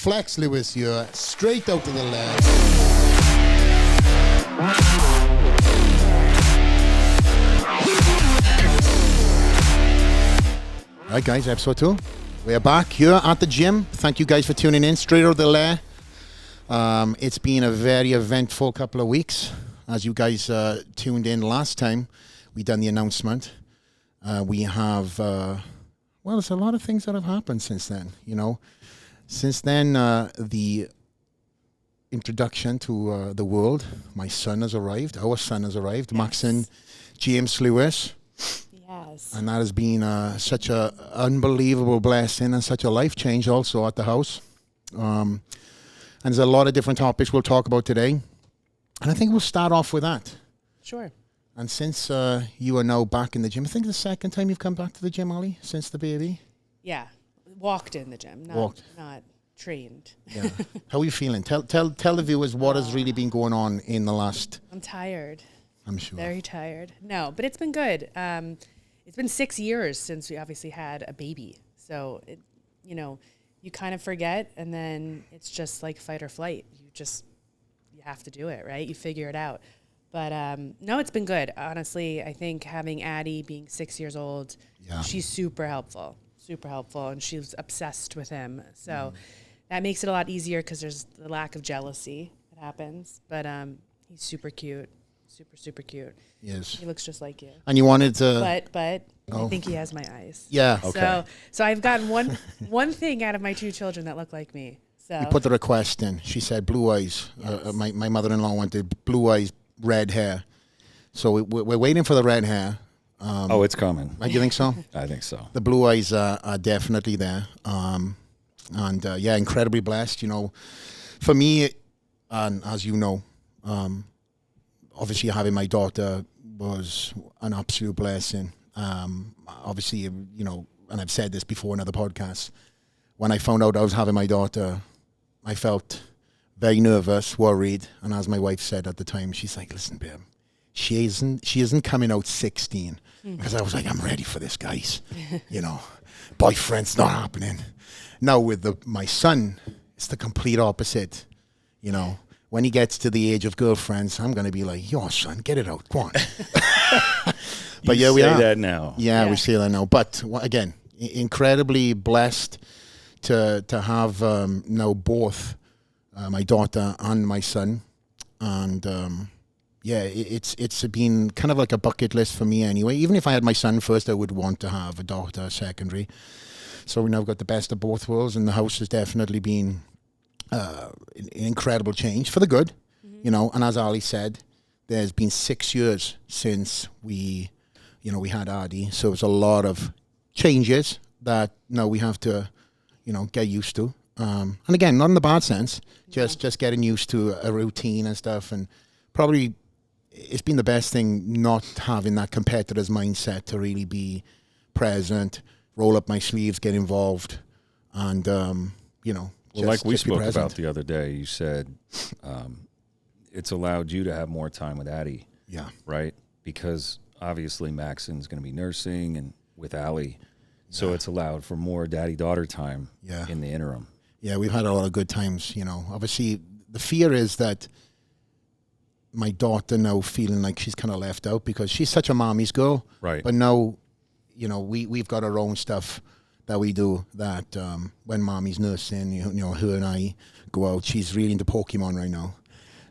Flex Lewis here, straight out of the lab. All right, guys, episode 2. We're back here at the gym. Thank you guys for tuning in, straight out of the lair. It's been a very eventful couple of weeks. As you guys tuned in last time, we done the announcement. We have, there's a lot of things that have happened since then, you know. Since then, the introduction to the world, my son has arrived, our son has arrived, yes. Maxon James Lewis. Yes. And that has been such an unbelievable blessing and such a life change also at the house. And there's a lot of different topics we'll talk about today. And I think we'll start off with that. Sure. And since you are now back in the gym, I think the second time you've come back to the gym, Ollie, since the baby? Yeah. Walked in the gym, not trained. Yeah. How are you feeling? Tell the viewers what has really been going on in the last... I'm tired. I'm sure. Very tired. No, but it's been good. It's been 6 years since we obviously had a baby. So, you kind of forget, and then it's just like fight or flight. You have to do it, right? You figure it out. But no, it's been good. Honestly, I think having Addie being 6 years old, she's super helpful, and she's obsessed with him. So that makes it a lot easier because there's the lack of jealousy that happens. But he's super cute, super cute. Yes, he looks just like you. And you wanted to, but I think he has my eyes. Yeah. Okay. So I've gotten one thing out of my two children that look like me. So you put the request in. She said blue eyes. Yes. My mother-in-law wanted blue eyes, red hair. So we're waiting for the red hair. It's coming. Do you think so? I think so. The blue eyes are definitely there. Incredibly blessed. You know, for me, and as you know, obviously having my daughter was an absolute blessing. Obviously, you know, and I've said this before in other podcasts, when I found out I was having my daughter, I felt very nervous, worried. And as my wife said at the time, she's like, listen, babe, she isn't coming out 16. Because I was like, I'm ready for this, guys. You know, boyfriend's not happening. Now with my son, it's the complete opposite. You know, when he gets to the age of girlfriends, I'm going to be like, yo, son, get it out. Go on. But we are. That now. Yeah, we say that now. But again, incredibly blessed to have now both my daughter and my son. And it's been kind of like a bucket list for me anyway. Even if I had my son first, I would want to have a daughter secondary. So we now got the best of both worlds, and the house has definitely been an incredible change for the good, you know. And as Ali said, there's been 6 years since we had Addie. So it's a lot of changes that now we have to, get used to. And again, not in the bad sense, just getting used to a routine and stuff. And probably it's been the best thing not having that competitor's mindset, to really be present, roll up my sleeves, get involved, and, Well, like we spoke about the other day, you said it's allowed you to have more time with Addie. Yeah. Right? Because obviously Maxon's going to be nursing and with Allie. So it's allowed for more daddy-daughter time in the interim. Yeah, we've had a lot of good times, Obviously, the fear is that my daughter now feeling like she's kind of left out because she's such a mommy's girl. Right. But now, we've got our own stuff that we do that when mommy's nursing, her and I go out. She's really into Pokemon right now.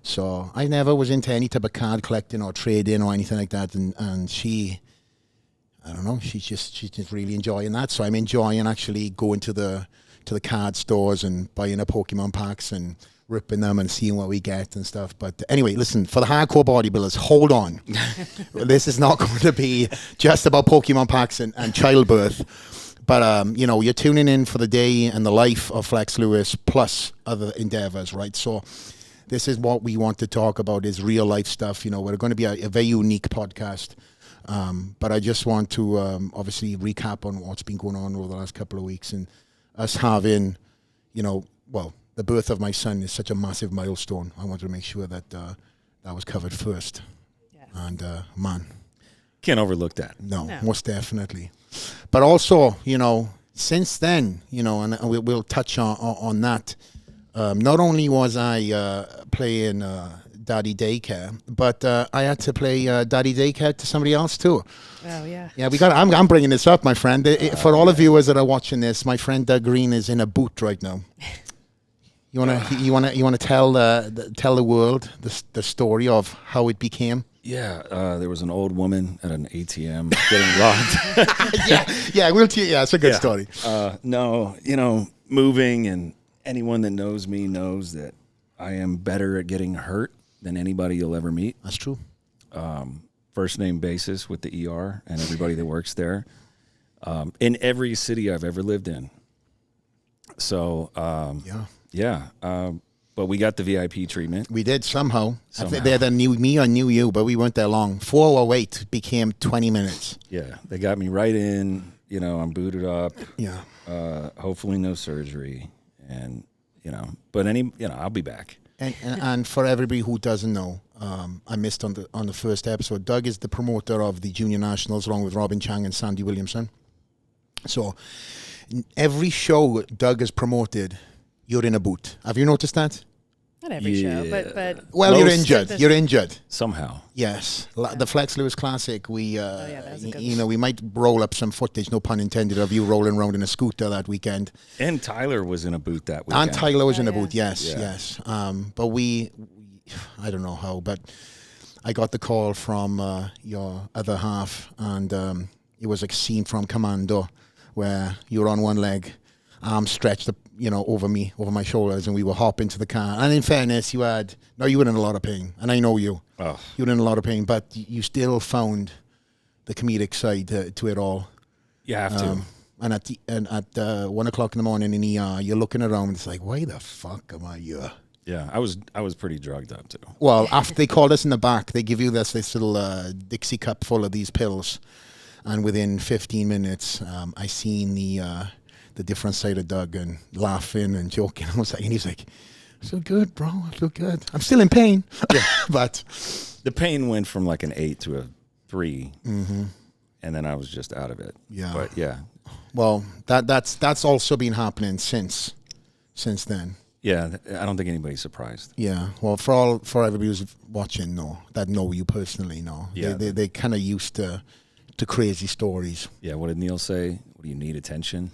So I never was into any type of card collecting or trading or anything like that. And she, I don't know, she's just really enjoying that. So I'm enjoying actually going to the card stores and buying her Pokemon packs and ripping them and seeing what we get and stuff. But anyway, listen, for the hardcore bodybuilders, hold on. This is not going to be just about Pokemon packs and childbirth. But, you're tuning in for the day and the life of Flex Lewis plus other endeavors, right? So this is what we want to talk about, is real life stuff. We're going to be a very unique podcast. But I just want to obviously recap on what's been going on over the last couple of weeks, and us having, the birth of my son is such a massive milestone. I wanted to make sure that that was covered first. Yes. And man, can't overlook that. No, most definitely. But also, since then, and we'll touch on that. Not only was I playing daddy daycare, but I had to play daddy daycare to somebody else too. Oh yeah. Yeah, we got. I'm bringing this up, my friend. For all the viewers that are watching this, my friend Doug Green is in a boot right now. You wanna tell the world the story of how it became? Yeah, there was an old woman at an ATM getting robbed. Yeah, it's a good story. No, moving, and anyone that knows me knows that I am better at getting hurt than anybody you'll ever meet. That's true. First name basis with the ER and everybody that works there, in every city I've ever lived in. So, but we got the VIP treatment. We did somehow. I think they either knew me or knew you, but we weren't there long. 408 became 20 minutes. Yeah, they got me right in. I'm booted up. Yeah. Hopefully no surgery, and but I'll be back. And for everybody who doesn't know, I missed on the first episode. Doug is the promoter of the Junior Nationals, along with Robin Chang and Sandy Williamson. So every show Doug has promoted, you're in a boot. Have you noticed that? Not every show, but well, you're injured. You're injured somehow. Yes, the Flex Lewis Classic. We, that was a good we might roll up some footage, no pun intended, of you rolling around in a scooter that weekend. And Tyler was in a boot that weekend. And Tyler was in a boot. Yes. But we, I don't know how, but I got the call from your other half, and it was like a scene from Commando, where you're on one leg, arms stretched up, over my shoulders, and we were hopping to the car. And in fairness, you were in a lot of pain, and I know you. Oh. You were in a lot of pain, but you still found the comedic side to it all. You have to. And at 1 o'clock in the morning in ER, you're looking around, and it's like, why the fuck am I here? Yeah, I was pretty drugged up too. Well, after they called us in the back, they give you this little Dixie cup full of these pills, and within 15 minutes, I seen the different side of Doug, and laughing and joking. I was like, and he's like, I feel good, bro. I feel good. I'm still in pain. Yeah. But the pain went from like an 8 to a 3, and then I was just out of it. Yeah. But yeah. Well, that's also been happening since then. Yeah, I don't think anybody's surprised. Yeah. Well, for everybody who's watching, that know you personally, Yeah. They kind of used to crazy stories. Yeah. What did Neil say? What do you need, attention?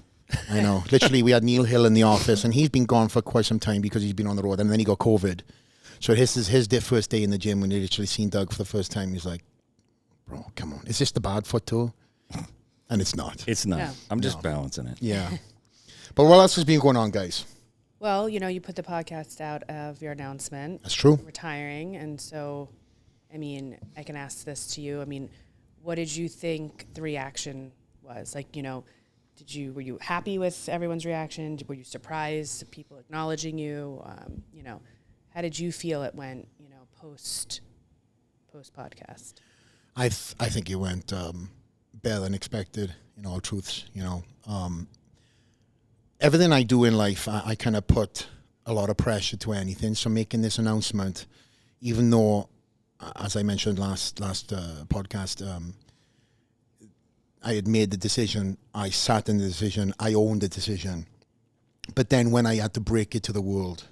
I know. Literally, we had Neil Hill in the office, and he's been gone for quite some time because he's been on the road, and then he got COVID. So this is his first day in the gym when they literally seen Doug for the first time. He's like, bro, come on. Is this the bad foot too? And it's not. It's not. No. I'm just balancing it. Yeah. But what else has been going on, guys? Well, you put the podcast out of your announcement. That's true. Retiring. And so, I can ask this to you. What did you think the reaction was? Like, were you happy with everyone's reaction? Were you surprised at people acknowledging you? How did you feel it went, post podcast? I think it went better than expected, all truths, everything I do in life, I kind of put a lot of pressure to anything. So making this announcement, even though, as I mentioned last podcast, I had made the decision, I sat in the decision, I owned the decision. But then when I had to break it to the world,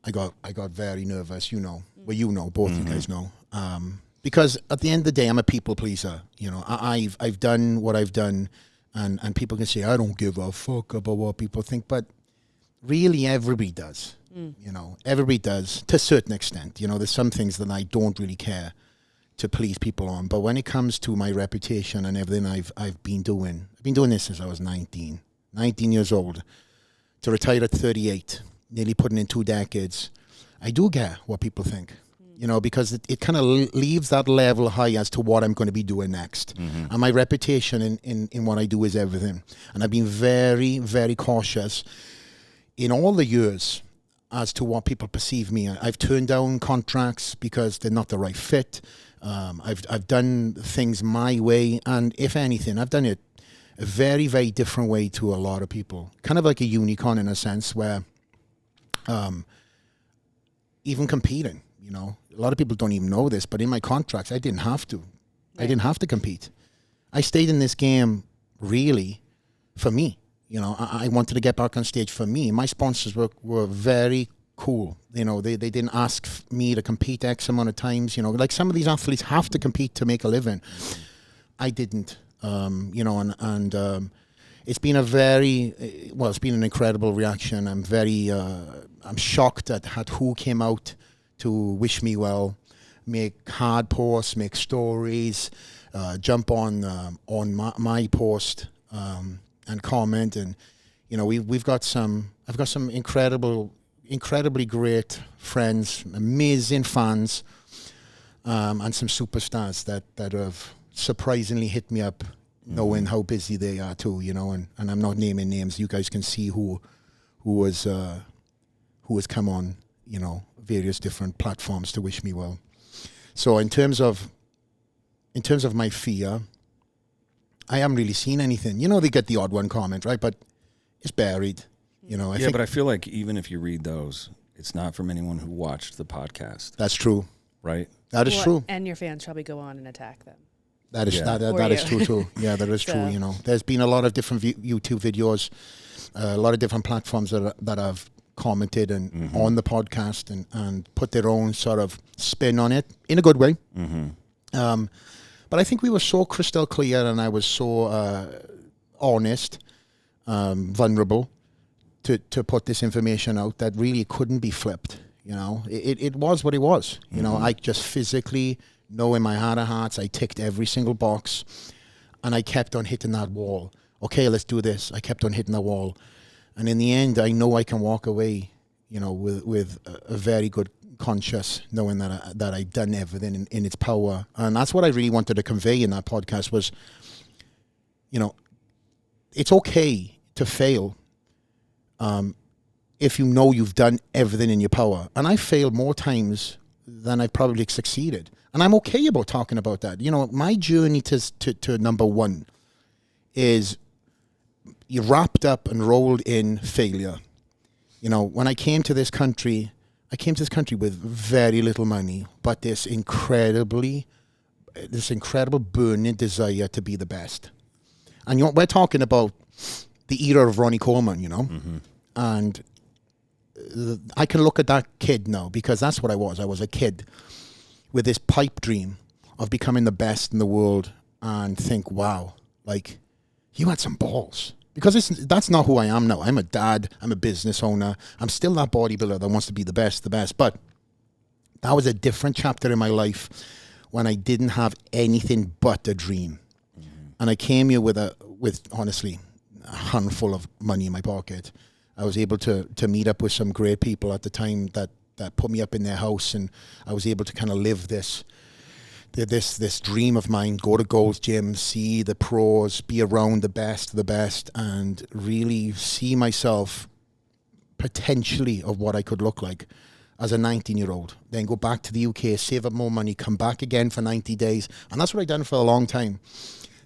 I got very nervous, both you guys know. Because at the end of the day, I'm a people pleaser. I've done what I've done, and people can say, I don't give a fuck about what people think, but really everybody does. Everybody does to a certain extent. There's some things that I don't really care to please people on, but when it comes to my reputation and everything I've been doing this since I was 19 years old, to retire at 38, nearly putting in 2 decades, I do care what people think. Because it kind of leaves that level high as to what I'm going to be doing next. And my reputation in what I do is everything. And I've been very, very cautious in all the years as to what people perceive me. I've turned down contracts because they're not the right fit. I've done things my way. And if anything, I've done it a very, very different way to a lot of people. Kind of like a unicorn in a sense where even competing, a lot of people don't even know this, but in my contracts, I didn't have to. Right. I didn't have to compete. I stayed in this game really for me. I wanted to get back on stage for me. My sponsors were very cool. They didn't ask me to compete X amount of times. Like some of these athletes have to compete to make a living. I didn't. It's been it's been an incredible reaction. I'm shocked at who came out to wish me well, make hard posts, make stories, jump on my post and comment. And I've got some incredibly great friends, amazing fans, and some superstars that have surprisingly hit me up, knowing how busy they are too, and I'm not naming names. You guys can see who has come on, various different platforms to wish me well. So in terms of my fear, I haven't really seen anything. They get the odd one comment, right? But it's buried. But I feel like even if you read those, it's not from anyone who watched the podcast. That's true. Right? That is true. And your fans probably go on and attack them. That is that is true too. Yeah, that is true. There's been a lot of different YouTube videos, a lot of different platforms that have commented and on the podcast and put their own sort of spin on it in a good way. But I think we were so crystal clear, and I was so honest, vulnerable to put this information out that really couldn't be flipped. It was what it was. I just physically know in my heart of hearts, I ticked every single box, and I kept on hitting that wall. Okay, let's do this. I kept on hitting the wall. And in the end, I know I can walk away, with a very good conscience, knowing that I've done everything in its power. And that's what I really wanted to convey in that podcast was, it's okay to fail if you know you've done everything in your power. And I failed more times than I've probably succeeded. And I'm okay about talking about that. My journey to number one is you wrapped up and rolled in failure. When I came to this country with very little money, but this incredible burning desire to be the best. And we're talking about the era of Ronnie Coleman, and I can look at that kid now, because that's what I was. I was a kid with this pipe dream of becoming the best in the world, and think, wow, like, you had some balls. Because that's not who I am now. I'm a dad. I'm a business owner. I'm still that bodybuilder that wants to be the best. But that was a different chapter in my life when I didn't have anything but a dream. And I came here with honestly a handful of money in my pocket. I was able to meet up with some great people at the time that put me up in their house, and I was able to kind of live this dream of mine, go to Gold's Gym, see the pros, be around the best, and really see myself potentially of what I could look like as a 19-year-old. Then go back to the UK, save up more money, come back again for 90 days. And that's what I've done for a long time.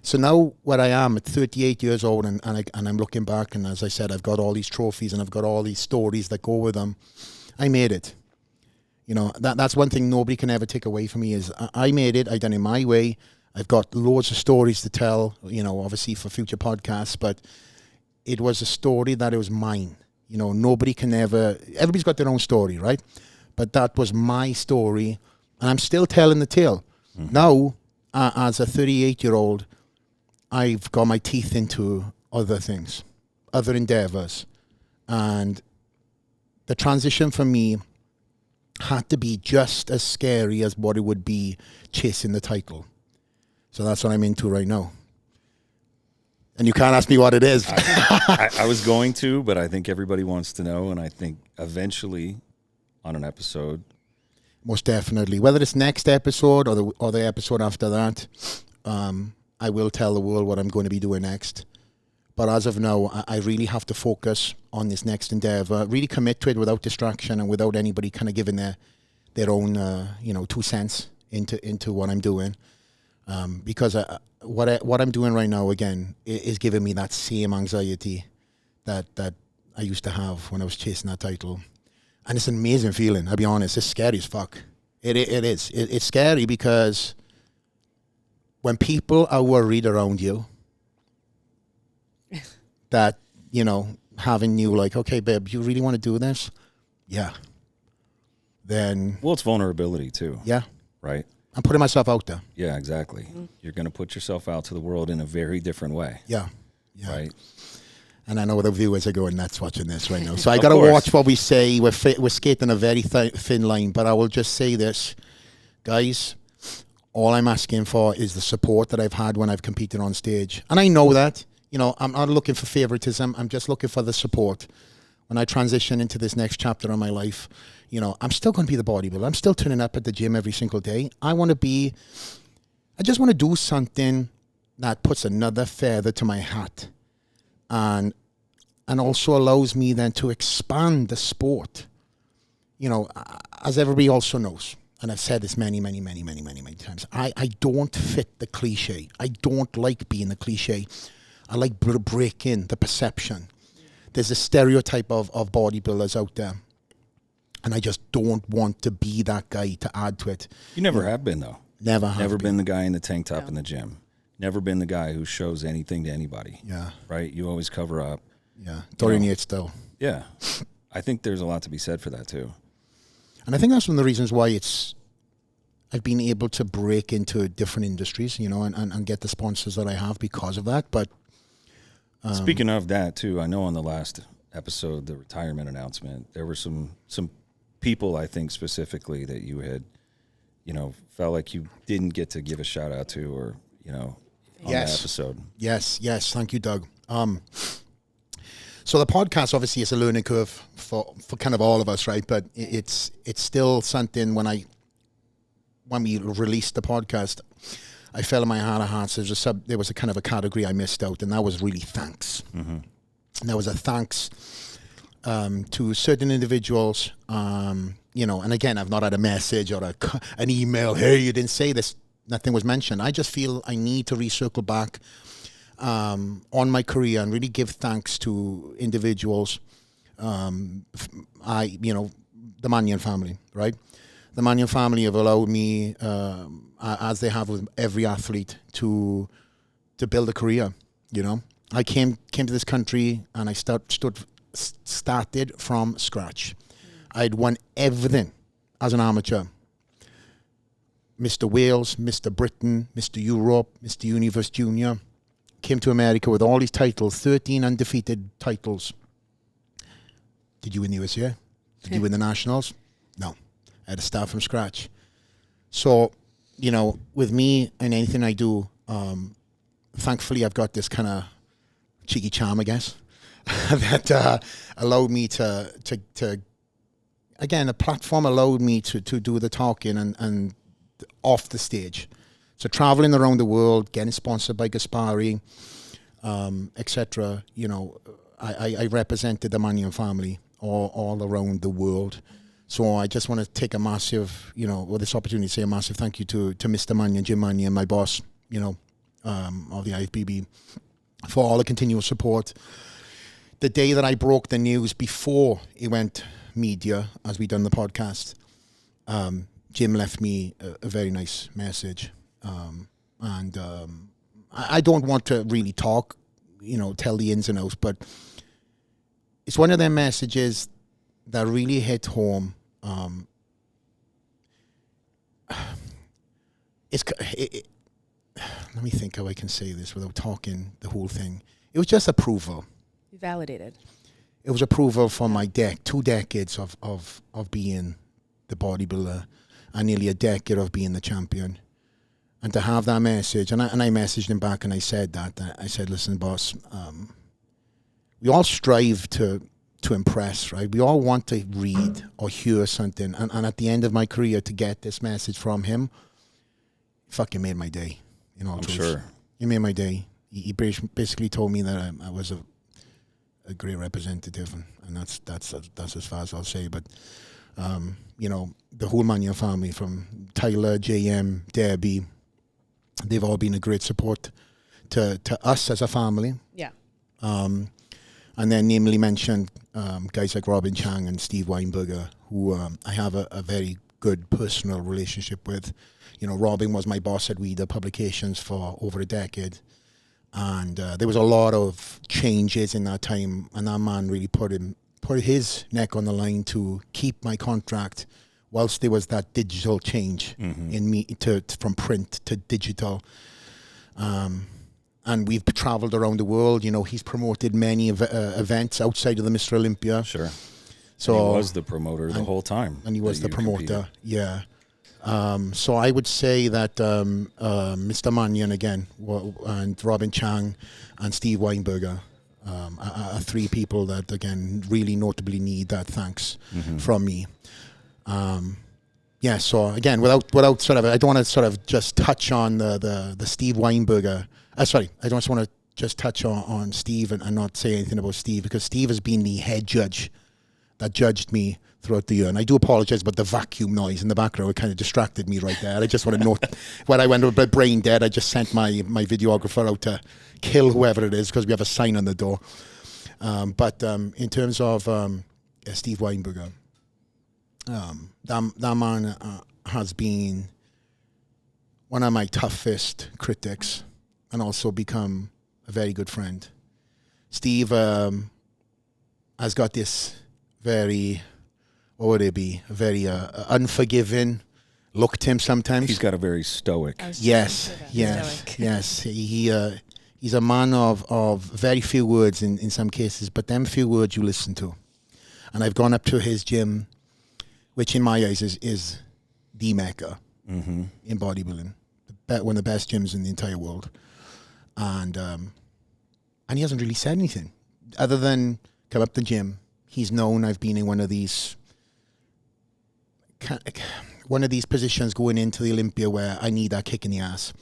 So now where I am at 38 years old, and I'm looking back, and as I said, I've got all these trophies and I've got all these stories that go with them. I made it. That's one thing nobody can ever take away from me is I made it. I done it my way. I've got loads of stories to tell, obviously for future podcasts, but it was a story that it was mine. Nobody can everybody's got their own story, right? But that was my story, and I'm still telling the tale. Now, as a 38-year-old, I've got my teeth into other things, other endeavors. And the transition for me had to be just as scary as what it would be chasing the title. So that's what I'm into right now. And you can't ask me what it is. I was going to, but I think everybody wants to know, and I think eventually on an episode. Most definitely. Whether it's next episode or the episode after that, I will tell the world what I'm going to be doing next. But as of now, I really have to focus on this next endeavor, really commit to it without distraction and without anybody kind of giving their own 2 cents into what I'm doing. Because what I'm doing right now, again, is giving me that same anxiety that I used to have when I was chasing that title. And it's an amazing feeling, I'll be honest. It's scary as fuck. It is. It's scary because when people are worried around you, that, you know, having you like, okay, babe, you really want to do this? Yeah. Then. Well, it's vulnerability too. Yeah. Right? I'm putting myself out there. Yeah, exactly. You're going to put yourself out to the world in a very different way. Yeah. Yeah. Right? And I know the viewers are going nuts watching this right now. So I got to course. watch what we say. We're skating a very thin line. But I will just say this, guys. All I'm asking for is the support that I've had when I've competed on stage. And I know that. You know, I'm not looking for favoritism. I'm just looking for the support. When I transition into this next chapter of my life, you know, I'm still going to be the bodybuilder. I'm still turning up at the gym every single day. I just want to do something that puts another feather to my hat. And also allows me then to expand the sport. You know, as everybody also knows, and I've said this many times, I don't fit the cliche. I don't like being the cliche. I like breaking the perception. There's a stereotype of bodybuilders out there, and I just don't want to be that guy to add to it. You never have been, though. Never been the guy in the tank top in the gym. Never been the guy who shows anything to anybody. Yeah. Right? You always cover up. Yeah. Dorian Yates still. Yeah. I think there's a lot to be said for that, too. And I think that's one of the reasons why I've been able to break into different industries, you know, and get the sponsors that I have because of that. But speaking of that, too, I know on the last episode, the retirement announcement, there were some people, I think, specifically that you had, you know, felt like you didn't get to give a shout out to, or, you know, on that episode. Yes. Thank you, Doug. So the podcast obviously is a learning curve for kind of all of us, right? But it's still something when we released the podcast, I felt in my heart of hearts there was a kind of a category I missed out, and that was really thanks. Mm-hmm. And that was a thanks to certain individuals, you know, and again, I've not had a message or an email, hey, you didn't say this, nothing was mentioned. I just feel I need to recircle back on my career and really give thanks to individuals. You know, the Mannion family, right? The Mannion family have allowed me, as they have with every athlete, to build a career. You know, I came to this country and I started from scratch. I'd won everything as an amateur. Mr. Wales, Mr. Britain, Mr. Europe, Mr. Universe Junior. Came to America with all these titles, 13 undefeated titles. Did you win the USA? Did you win the Nationals? No. I had to start from scratch. So, you know, with me and anything I do, thankfully I've got this kind of cheeky charm, I guess, that allowed me to again, a platform allowed me to do the talking and off the stage. So traveling around the world, getting sponsored by Gaspari, etc. You know, I represented the Mannion family all around the world. So I just want to take a massive, you know, with this opportunity, say a massive thank you to Mr. Mannion, Jim Mannion, my boss, you know, of the IFBB, for all the continual support. The day that I broke the news before it went media, as we done the podcast, Jim left me a very nice message. I don't want to really talk, you know, tell the ins and outs, but it's one of them messages that really hit home. Let me think how I can say this without talking the whole thing. It was just approval. Validated. It was approval for my 2 decades of being the bodybuilder and nearly a decade of being the champion. And to have that message, and I messaged him back and I said that. I said, listen, boss, we all strive to impress, right? We all want to read or hear something. And at the end of my career, to get this message from him, fucking made my day. You know, I'm sure. He made my day. He basically told me that I was a great representative, and that's as far as I'll say. But you know, the whole Mannion family, from Tyler, JM, Debbie, they've all been a great support to us as a family. Yeah. And then namely mentioned guys like Robin Chang and Steve Weinberger, who I have a very good personal relationship with. You know, Robin was my boss at Reader Publications for over a decade. And there was a lot of changes in that time, and that man really put his neck on the line to keep my contract whilst there was that digital change in me from print to digital. And we've traveled around the world. You know, he's promoted many events outside of the Mr. Olympia. Sure. So and he was the promoter the whole time. And he was the promoter, competed. yeah. So I would say that Mr. Mannion again, and Robin Chang and Steve Weinberger are three people that, again, really notably need that thanks from me. Yeah, so again, without sort of, I don't want to sort of just touch on the Steve Weinberger. Sorry, I don't just want to just touch on Steve and not say anything about Steve, because Steve has been the head judge that judged me throughout the year. And I do apologize about the vacuum noise in the background. It kind of distracted me right there. I just want to note, when I went a bit brain dead, I just sent my videographer out to kill whoever it is, because we have a sign on the door. But in terms of Steve Weinberger, that man has been one of my toughest critics, and also become a very good friend. Steve has got this very, what would it be? A very unforgiving look to him sometimes. He's got a very stoic. Yes. He's a man of very few words in some cases, but them few words you listen to. And I've gone up to his gym, which in my eyes is the mecca in bodybuilding, one of the best gyms in the entire world. And he hasn't really said anything other than come up to the gym. He's known I've been in one of these positions going into the Olympia where I need that kick in the ass.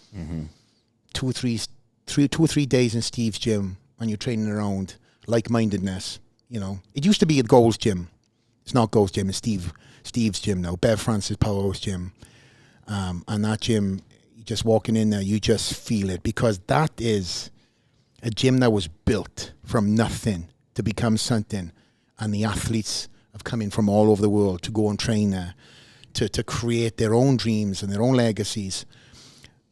2 or 3 days in Steve's gym, and you're training around like-mindedness. You know, it used to be at Gold's gym. It's not Gold's gym. It's Steve's gym now. Bev Francis Powerhouse gym, and that gym. Just walking in there, you just feel it, because that is a gym that was built from nothing to become something, and the athletes have come in from all over the world to go and train there, to create their own dreams and their own legacies.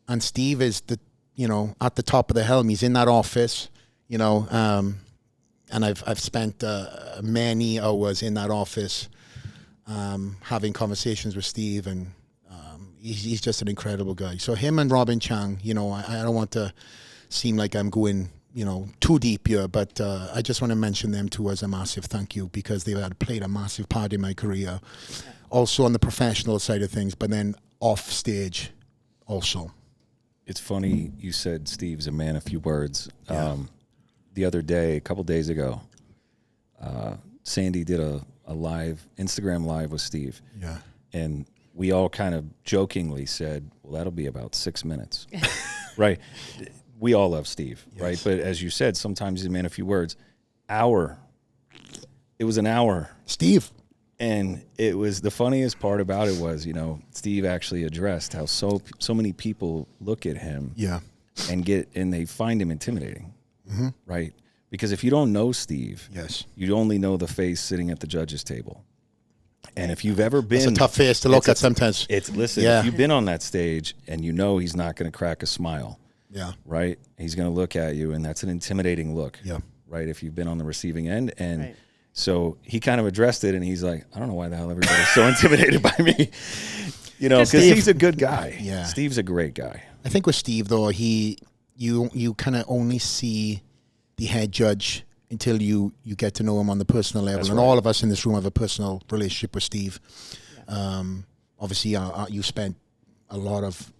And Steve is at the top of the helm. He's in that office, and I've spent many hours in that office having conversations with Steve, and he's just an incredible guy. So him and Robin Chang, I don't want to seem like I'm going, too deep here, but I just want to mention them too as a massive thank you, because they had played a massive part in my career. Also on the professional side of things, but then off stage also. It's funny you said Steve's a man of few words. Yeah. The other day, a couple days ago, Sandy did a Instagram live with Steve. Yeah. And we all kind of jokingly said, well, that'll be about 6 minutes. Right. We all love Steve, yes. Right? But as you said, sometimes he's a man of few words. It was an hour. Steve. And it was, the funniest part about it was, Steve actually addressed how so many people look at him, yeah, and they find him intimidating, right? Because if you don't know Steve, yes, you only know the face sitting at the judge's table. And if you've ever been... It's a tough face to look at sometimes. Listen, yeah. If you've been on that stage and he's not going to crack a smile, yeah, right? He's going to look at you, and that's an intimidating look, yeah, right? If you've been on the receiving end. And right. So he kind of addressed it, and he's like, I don't know why the hell everybody's so intimidated by me, because he's a good guy. Yeah. Steve's a great guy. I think with Steve, though, you kind of only see the head judge until you get to know him on the personal level. That's and right. All of us in this room have a personal relationship with Steve. Yeah. Obviously, you spent a lot of,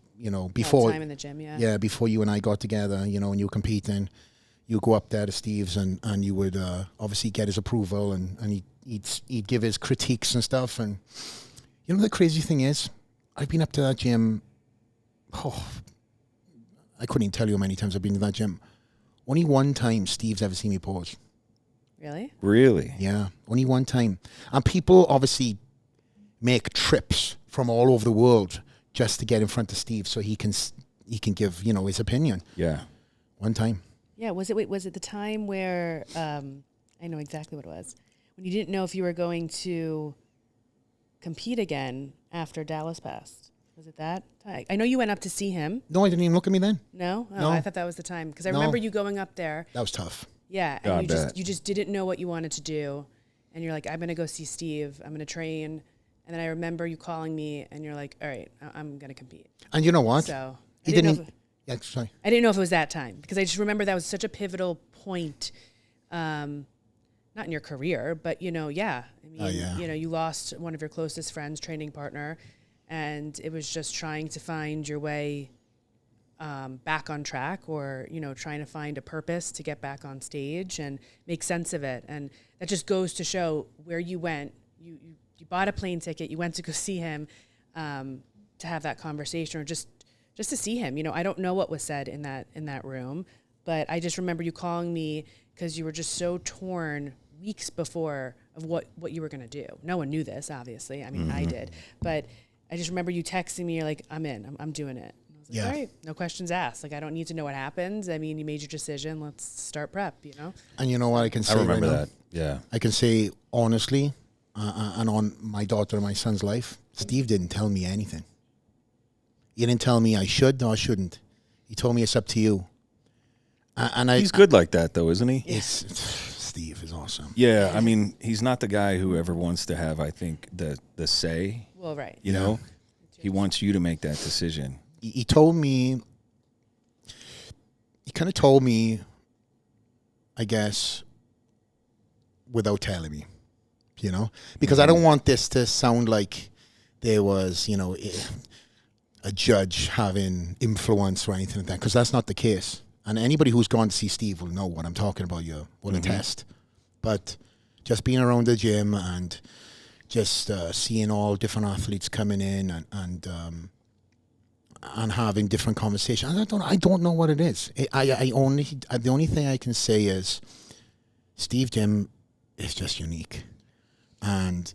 before time in the gym, yeah. Yeah, before you and I got together, and you were competing, you go up there to Steve's and you would obviously get his approval, and he'd give his critiques and stuff. And the crazy thing is, I've been up to that gym. I couldn't even tell you how many times I've been to that gym. Only one time Steve's ever seen me pause. Really? Really? Yeah, only one time. And people obviously make trips from all over the world just to get in front of Steve so he can give, his opinion. Yeah. One time. Yeah, was it the time where, I know exactly what it was, when you didn't know if you were going to compete again after Dallas passed? Was it that time? I know you went up to see him. No, I didn't even look at me then. No? Oh, No. I thought that was the time. Because I No. remember you going up there. That was tough. Yeah. Yeah, I And bet. you just didn't know what you wanted to do. And you're like, I'm going to go see Steve. I'm going to train. And then I remember you calling me and you're like, all right, I'm going to compete. And you know what? So He I didn't didn't. know Yeah, sorry. I didn't know if it was that time because I just remember that was such a pivotal point. Not in your career, but yeah. I mean, yeah. you lost one of your closest friends, training partner, and it was just trying to find your way back on track, or trying to find a purpose to get back on stage and make sense of it. And that just goes to show where you went. You bought a plane ticket. You went to go see him to have that conversation, or just to see him. I don't know what was said in that room, but I just remember you calling me because you were just so torn weeks before of what you were going to do. No one knew this, obviously. I mean, I did. But I just remember you texting me, you're like, I'm in. I'm doing it. And I was like, Yeah. all right, no questions asked. Like, I don't need to know what happens. I mean, you made your decision. Let's start prep, And you know what I can say I remember right now? that. Yeah. I can say honestly, and on my daughter and my son's life, Steve didn't tell me anything. He didn't tell me I should or shouldn't. He told me it's up to you. He's good like that, though, isn't he? Steve is awesome. Yeah, I mean, he's not the guy who ever wants to have, I think, the say. Well, right. You know, he wants you to make that decision. He told me. He kind of told me, I guess, without telling me, because I don't want this to sound like there was, a judge having influence or anything like that, because that's not the case. And anybody who's gone to see Steve will know what I'm talking about. You will attest. But just being around the gym and just seeing all different athletes coming in and having different conversations, I don't know what it is. The only thing I can say is Steve Gym is just unique, and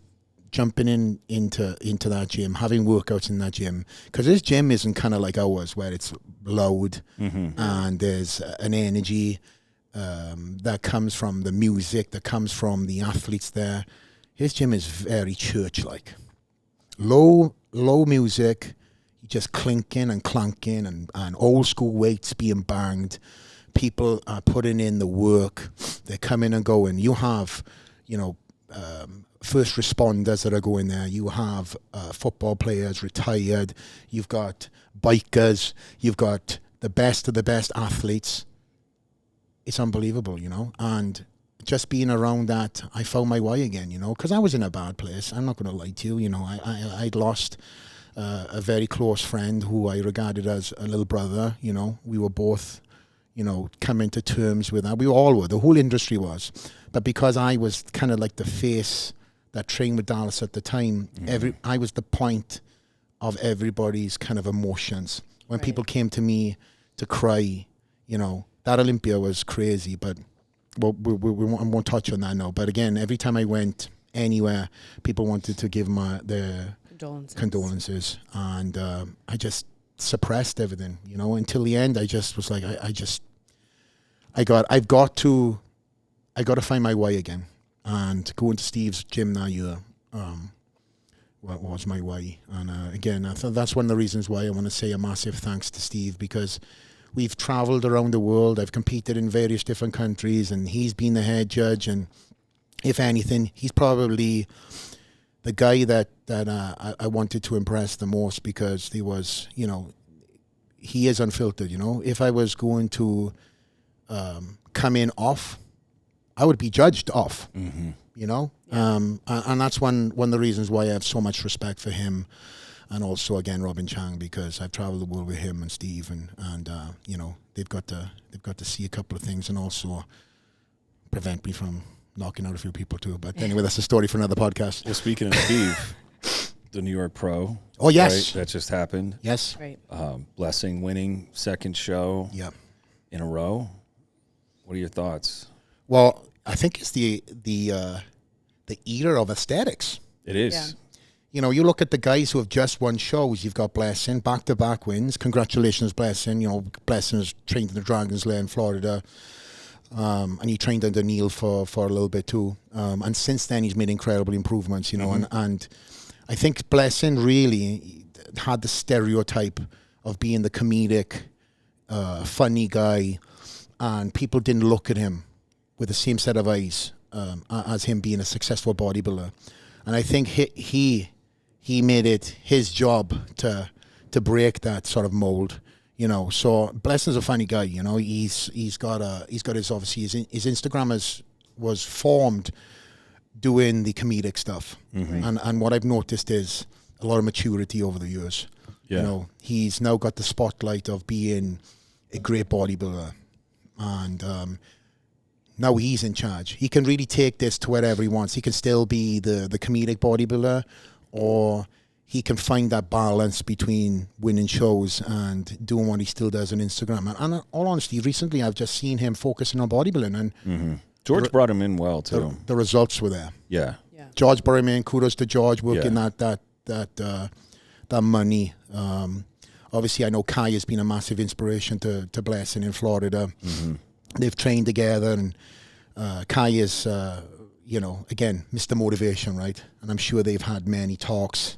jumping into that gym, having workouts in that gym, because this gym isn't kind of like ours where it's loud and there's an energy that comes from the music, that comes from the athletes there. His gym is very church-like. Low music, just clinking and clanking and old school weights being banged. People are putting in the work. They're coming and going. You have, first responders that are going there. You have football players retired. You've got bikers. You've got the best of the best athletes. It's unbelievable, and just being around that, I found my way again, because I was in a bad place. I'm not going to lie to you. I'd lost a very close friend who I regarded as a little brother. We were both, coming to terms with that. We all were. The whole industry was. But because I was kind of like the face that trained with Dallas at the time, I was the point of everybody's kind of emotions. When people came to me to cry, that Olympia was crazy, but we won't touch on that now. But again, every time I went anywhere, people wanted to give their condolences. And I just suppressed everything, until the end. I just was like, I've got to find my way again. And going to Steve's gym that year was my way. And again, I thought that's one of the reasons why I want to say a massive thanks to Steve, because we've traveled around the world. I've competed in various different countries, and he's been the head judge. And if anything, he's probably the guy that I wanted to impress the most, because he was, he is unfiltered. If I was going to come in off, I would be judged off, and that's one of the reasons why I have so much respect for him, and also again Robin Chang, because I've traveled the world with him and Steve, and they've got to see a couple of things, and also prevent me from knocking out a few people too. But anyway, that's a story for another podcast. Well, speaking of Steve, the New York Pro. Oh yes, right, that just happened. Yes, Right. Blessing winning second show. Yeah. In a row. What are your thoughts? Well, I think it's the era of aesthetics. It is. Yeah. You look at the guys who have just won shows. You've got Blessing, back-to-back wins. Congratulations, Blessing. Blessing is trained in the Dragon's Lair in Florida. And he trained under Neil for a little bit too. And since then, he's made incredible improvements, and I think Blessing really, had the stereotype of being the comedic, funny guy, and people didn't look at him with the same set of eyes as him being a successful bodybuilder. And I think he made it his job to break that sort of mold. You know, so Blessing's a funny guy. You know, he's got his obviously his Instagram was formed doing the comedic stuff, and what I've noticed is a lot of maturity over the years. Yeah. You know, he's now got the spotlight of being a great bodybuilder, and now he's in charge. He can really take this to wherever he wants. He can still be the comedic bodybuilder, or he can find that balance between winning shows and doing what he still does on Instagram. And in all honesty, recently I've just seen him focusing on bodybuilding, and George brought him in well too. the results were there. Yeah. George brought him in. Kudos to George working that money. Obviously, I know Kai has been a massive inspiration to Blessing in Florida. They've trained together, and Kai is, again, Mr. Motivation, right? And I'm sure they've had many talks.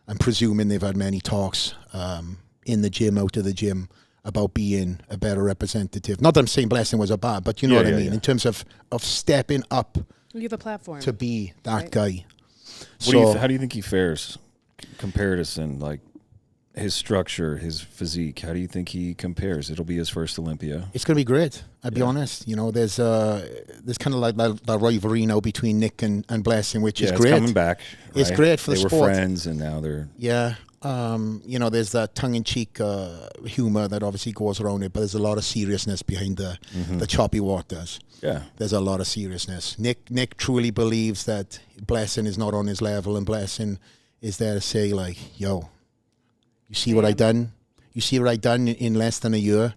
I'm presuming they've had many talks in the gym, out of the gym, about being a better representative. Not that I'm saying Blessing was a bad, but you know what I mean, in terms of stepping up. You have a platform To be that guy. How do you think he fares comparison, like his structure, his physique? How do you think he compares? It'll be his first Olympia. It's going to be great. I'll be honest. You know, there's kind of like that rivalry now between Nick and Blessing, which is great. It's coming back. Right? It's great for the sport. They were friends, and now they're there's that tongue-in-cheek humor that obviously goes around it, but there's a lot of seriousness behind the choppy waters. Yeah, there's a lot of seriousness. Nick truly believes that Blessing is not on his level, and Blessing is there to say, like, yo, you see what I done? You see what I done in less than a year?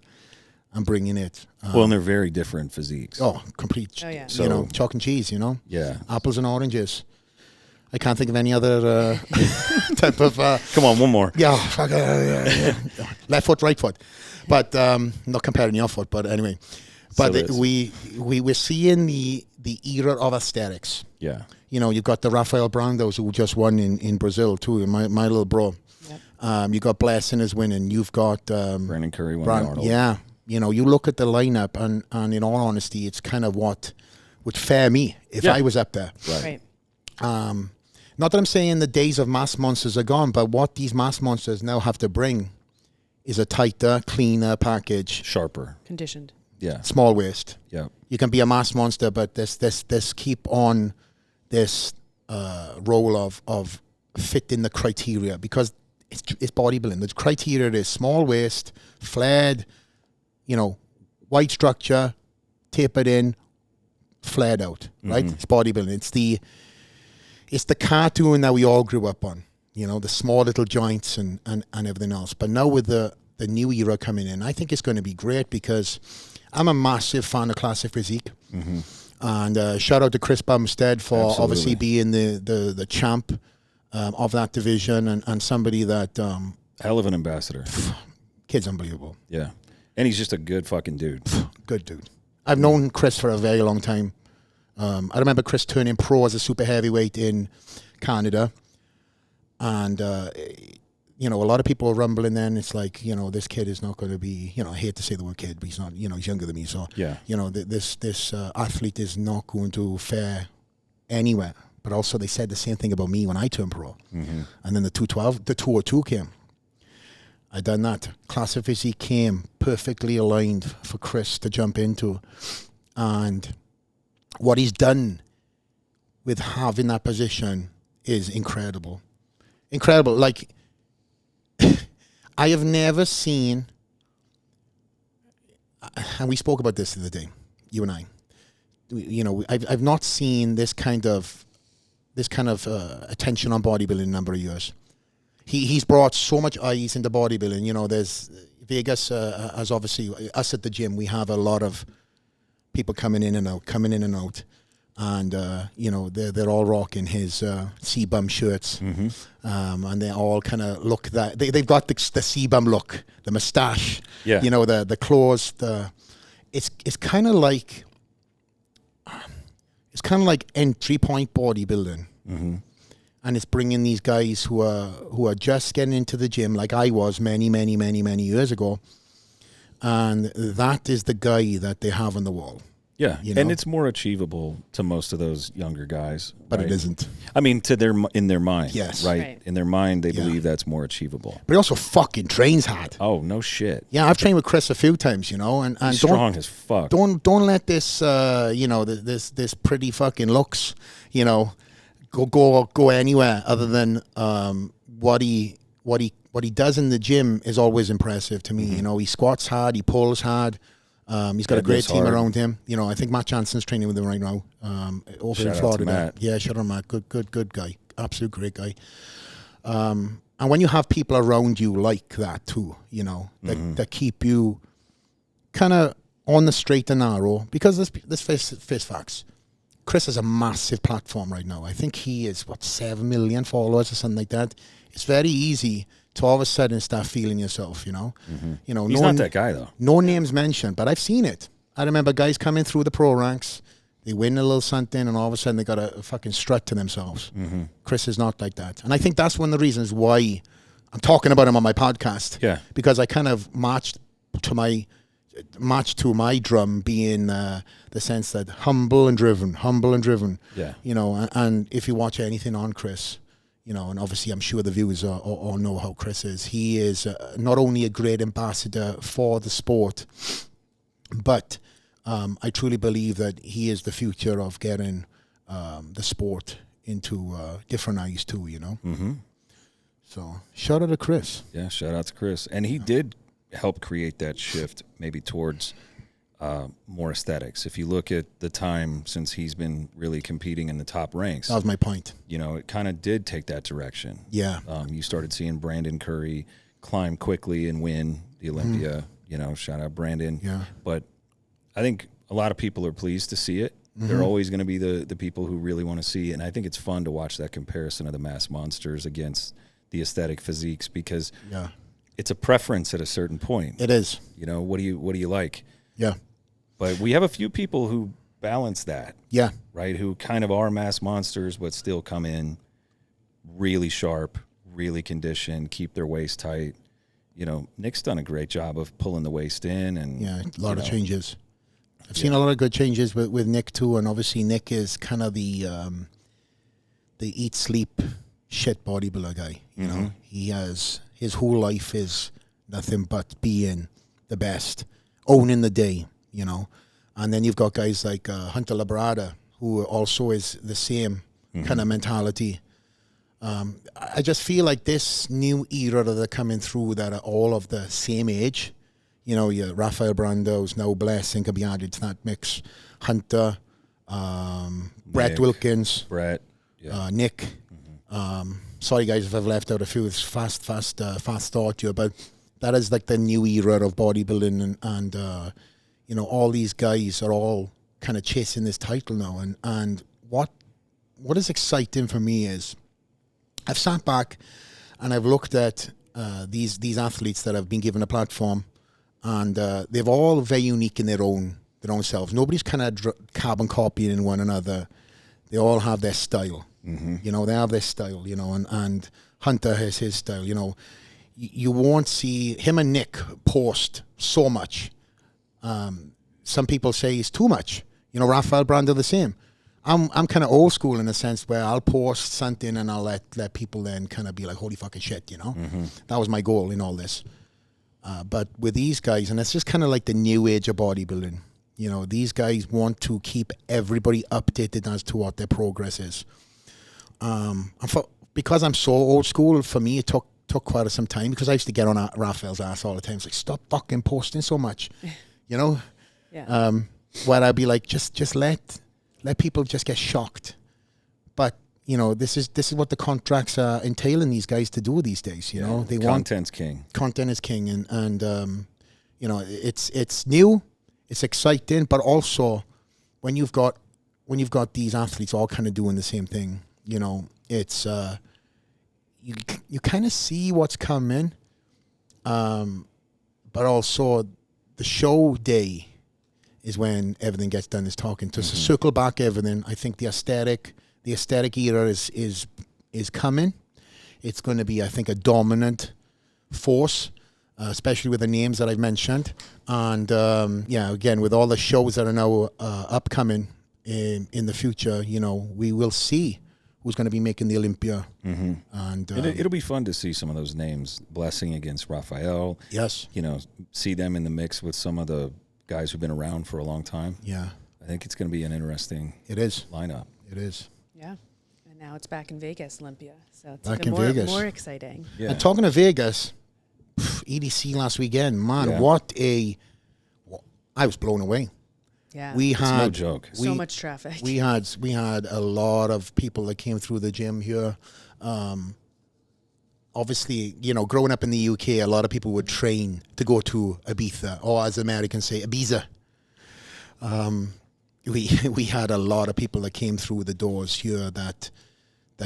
I'm bringing it. Well, and they're very different physiques. Oh, complete. Oh, yeah. So, chalk and cheese, Yeah. Apples and oranges. I can't think of any other type of... Come on, one more. Yeah. Left foot, right foot. But not comparing your foot, but anyway. But we're seeing the era of aesthetics. Yeah. You know, you've got the Rafael Brandos who just won in Brazil too, my little bro. Yep. You got Blessing is winning. You've got... Brandon Curry won the Arnold. Yeah. You know, you look at the lineup, and in all honesty, it's kind of what would fare me if I was up there. Right. Not that I'm saying the days of mass monsters are gone, but what these mass monsters now have to bring is a tighter, cleaner package. Sharper. Conditioned. Yeah. Small waist. Yeah. You can be a mass monster, but this keep on this role of fitting the criteria, because it's bodybuilding. The criteria is small waist, flared, wide structure, tapered in, flared out, right? It's bodybuilding. It's the cartoon that we all grew up on, the small little joints and everything else. But now with the new era coming in, I think it's going to be great, because I'm a massive fan of classic physique. And shout out to Chris Bumstead for obviously being the champ of that division, and somebody that... hell of an ambassador. Kid's unbelievable. Yeah. And he's just a good fucking dude. Good dude. I've known Chris for a very long time. I remember Chris turning pro as a super heavyweight in Canada. And, a lot of people were rumbling then. It's like, this kid is not going to be, I hate to say the word kid, but he's not, he's younger than me. So, this athlete is not going to fare anywhere. But also they said the same thing about me when I turned pro. And then the 202 came. I done that. Classic physique came perfectly aligned for Chris to jump into. And what he's done with having that position is incredible. Incredible. Like, I have never seen, and we spoke about this the other day, you and I. I've not seen this kind of attention on bodybuilding in a number of years. He's brought so much eyes into bodybuilding. There's Vegas, as obviously us at the gym, we have a lot of people coming in and out. And, they're all rocking his C-bum shirts. And they all kind of look that, they've got the C-bum look, the mustache, the claws, it's kind of like entry point bodybuilding. and it's bringing these guys who are just getting into the gym, like I was many years ago, and that is the guy that they have on the wall. Yeah, you know? And it's more achievable to most of those younger guys. But right? it isn't. I mean, in their mind. Yes. Right? In their mind, they Yeah. believe that's more achievable. But he also fucking trains hard. Oh, no shit. Yeah, I've trained with Chris a few times, and He's strong as fuck. Don't let this this pretty fucking looks, go anywhere other than what he does in the gym is always impressive to me. Mm-hmm. He squats hard, he pulls hard. He's got a great team around him. I think Matt Johnson's training with him right now over in Florida. Matt. Yeah, shout out Matt. Good guy. Absolute great guy. And when you have people around you like that too, that keep you kind of on the straight and narrow, because let's face facts. Chris has a massive platform right now. I think he is 7 million followers or something like that. It's very easy to all of a sudden start feeling yourself, Mm-hmm. He's not that guy though. No names mentioned, but I've seen it. I remember guys coming through the pro ranks, they win a little something, and all of a sudden they got a fucking strut to themselves. Mm-hmm. Chris is not like that. And I think that's one of the reasons why I'm talking about him on my podcast. Yeah. Because I kind of marched to my drum being the sense that humble and driven. Yeah. And if you watch anything on Chris, and obviously I'm sure the viewers all know how Chris is. He is not only a great ambassador for the sport, but I truly believe that he is the future of getting the sport into different eyes too, Mm-hmm. So shout out to Chris. Yeah, shout out to Chris. And he did help create that shift maybe towards more aesthetics. If you look at the time since he's been really competing in the top ranks, That was my point. it kind of did take that direction. Yeah. You started seeing Brandon Curry climb quickly and win the Olympia. Shout out Brandon. Yeah. But I think a lot of people are pleased to see it. They're always going to be the people who really want to see. And I think it's fun to watch that comparison of the mass monsters against the aesthetic physiques, because it's a preference at a certain point. It is. What do you like? Yeah. But we have a few people who balance that. Yeah. Right? Who kind of are mass monsters, but still come in really sharp, really conditioned, keep their waist tight. Nick's done a great job of pulling the waist in, and Yeah, a lot of changes. I've seen a lot of good changes with Nick too, and obviously Nick is kind of the eat, sleep, shit bodybuilder guy. He has, his whole life is nothing but being the best, owning the day. And then you've got guys like Hunter Labrada, who also is the same kind of mentality. I just feel like this new era that are coming through that are all of the same age. Your Rafael Brando's now blessing can be added to that mix. Hunter, Brett Wilkins, Nick. Sorry guys if I've left out a few. It's fast thought here, but that is like the new era of bodybuilding, and all these guys are all kind of chasing this title now. And what is exciting for me is I've sat back and I've looked at these athletes that have been given a platform, and they're all very unique in their own selves. Nobody's kind of carbon copying one another. They all have their style. They have their style, and Hunter has his style. You won't see him and Nick post so much. Some people say it's too much. Rafael Brando the same. I'm kind of old school in the sense where I'll post something and I'll let people then kind of be like, holy fucking shit, That was my goal in all this. But with these guys, and it's just kind of like the new age of bodybuilding. These guys want to keep everybody updated as to what their progress is. Because I'm so old school, for me, it took quite some time, because I used to get on Raphael's ass all the time. It's like, stop fucking posting so much, Yeah. Where I'd be like, just let people just get shocked. But this is what the contracts are entailing these guys to do these days. They content's king. Content is king, and it's new, it's exciting, but also when you've got these athletes all kind of doing the same thing, it's you kind of see what's coming, but also the show day is when everything gets done. Is talking to circle back everything. I think the aesthetic era is is coming. It's going to be, I think, a dominant force, especially with the names that I've mentioned. And again, with all the shows that are now upcoming in the future, we will see who's going to be making the Olympia. Mm-hmm. And it'll be fun to see some of those names. Blessing against Raphael. Yes. See them in the mix with some of the guys who've been around for a long time. Yeah. I think it's going to be an interesting lineup. It is. Yeah. And now it's back in Vegas, Olympia. So it's back even in Vegas. more exciting. Yeah. And talking of Vegas, EDC last weekend, man, I was blown away. Yeah. We had no joke. So much traffic. We had a lot of people that came through the gym here. Obviously, growing up in the UK, a lot of people would train to go to Ibiza, or as Americans say, Ibiza. We had a lot of people that came through the doors here that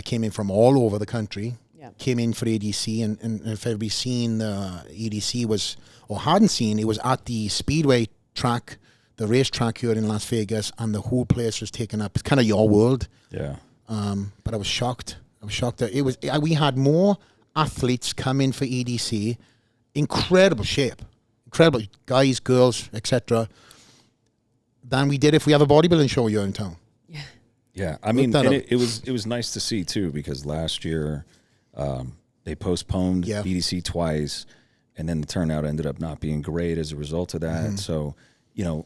came in from all over the country. Yeah. Came in for ADC, and if everybody's seen EDC was, or hadn't seen, it was at the Speedway track, the racetrack here in Las Vegas, and the whole place was taken up. It's kind of your world. Yeah. But I was shocked. That we had more athletes come in for EDC, incredible shape, incredible guys, girls, etc., than we did if we have a bodybuilding show here in town. Yeah. Yeah, I mean, and it was nice to see too, because last year they postponed EDC twice, and then the turnout ended up not being great as a result of that. Mm-hmm. So,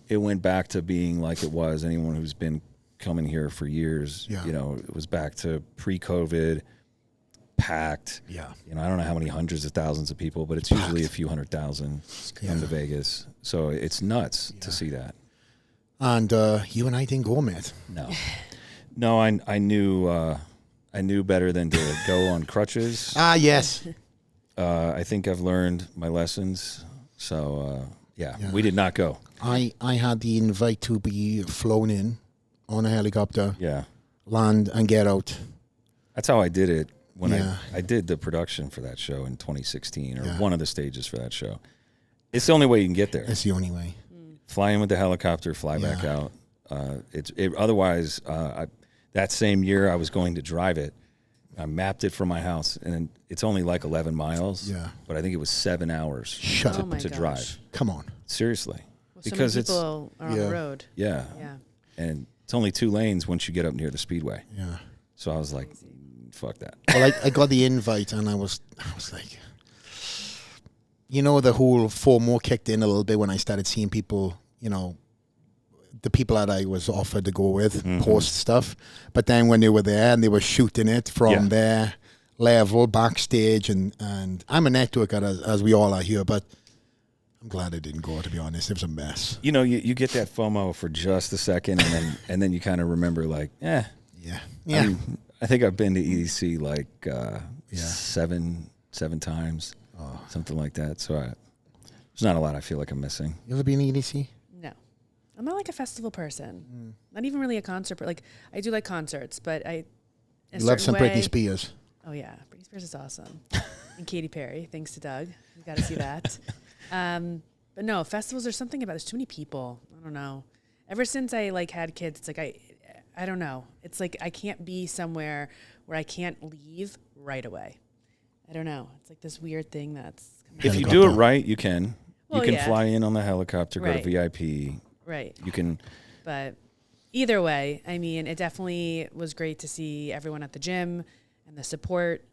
it went back to being like it was. Anyone who's been coming here for years, it was back to pre-COVID, packed. Yeah. I don't know how many hundreds of thousands of people, but it's usually a few 100,000 come to Vegas. So it's nuts to see that. And you and I didn't go, mate. No, I knew better than to go on crutches. Yes. I think I've learned my lessons. So we did not go. I had the invite to be flown in on a helicopter. Yeah. Land and get out. That's how I did it when I did the production for that show in 2016, or one of the stages for that show. It's the only way you can get there. It's the only way. Fly in with the helicopter, fly back out. Otherwise, that same year I was going to drive it. I mapped it from my house, and it's only like 11 miles. Yeah. But I think it was 7 hours to drive. Come on. Seriously. Well, because so many people are on the road. Yeah. Yeah. And it's only 2 lanes once you get up near the speedway. Yeah. So I was like, fuck that. Well, I got the invite, and I was like, the whole FOMO kicked in a little bit when I started seeing people, the people that I was offered to go with post stuff. But then when they were there and they were shooting it from their level backstage, and I'm a networker, as we all are here, but I'm glad I didn't go, to be honest. It was a mess. You get that FOMO for just a second, and then you kind of remember, like, Yeah. I think I've been to EDC like 7 times, something like that. So there's not a lot I feel like I'm missing. You ever been to EDC? No. I'm not like a festival person. Not even really a concert. Like, I do like concerts, but You love some Britney Spears. Oh, yeah. Britney Spears is awesome. And Katy Perry, thanks to Doug. You got to see that. But no, festivals are something about, there's too many people. I don't know. Ever since I had kids, it's like I don't know. It's like I can't be somewhere where I can't leave right away. I don't know. It's like this weird thing that's... If you do it right, you can. Well, you can fly in on the helicopter, go to VIP. Right. You can... But either way, I mean, it definitely was great to see everyone at the gym and the support.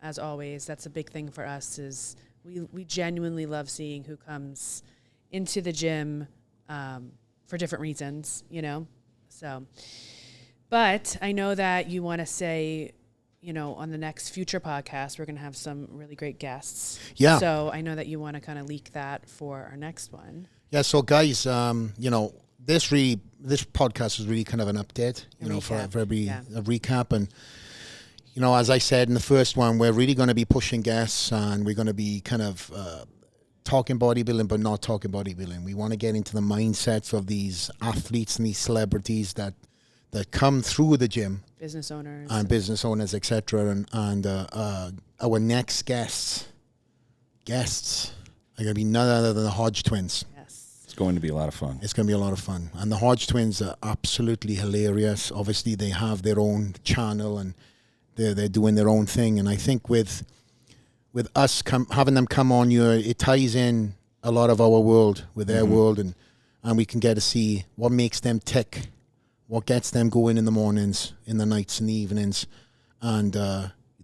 As always, that's a big thing for us is we genuinely love seeing who comes into the gym for different reasons, So, but I know that you want to say, on the next future podcast, we're going to have some really great guests. Yeah. So I know that you want to kind of leak that for our next one. Yeah. So guys, this podcast is really kind of an update, for every a recap. And, as I said in the first one, we're really going to be pushing guests, and we're going to be kind of talking bodybuilding, but not talking bodybuilding. We want to get into the mindsets of these athletes and these celebrities that come through the gym, business owners, etc. And our next guests are going to be none other than the Hodge twins. Yes, it's going to be a lot of fun. It's going to be a lot of fun, and the Hodge twins are absolutely hilarious. Obviously, they have their own channel, and they're doing their own thing. And I think with us having them come on here, it ties in a lot of our world with their world, and we can get to see what makes them tick, what gets them going in the mornings, in the nights, and the evenings. And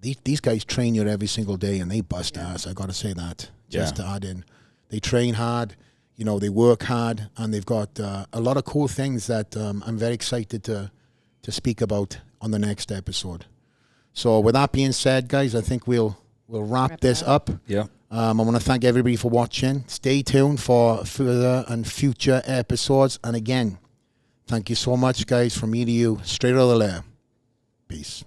these guys train here every single day, and they bust ass. I got to say that, just to add in. They train hard, you know, they work hard, and they've got a lot of cool things that I'm very excited to speak about on the next episode. So with that being said, guys, I think we'll wrap this up. Yeah. I want to thank everybody for watching. Stay tuned for further and future episodes. And again, thank you so much, guys, from me to you. Straight out of the lair. Peace.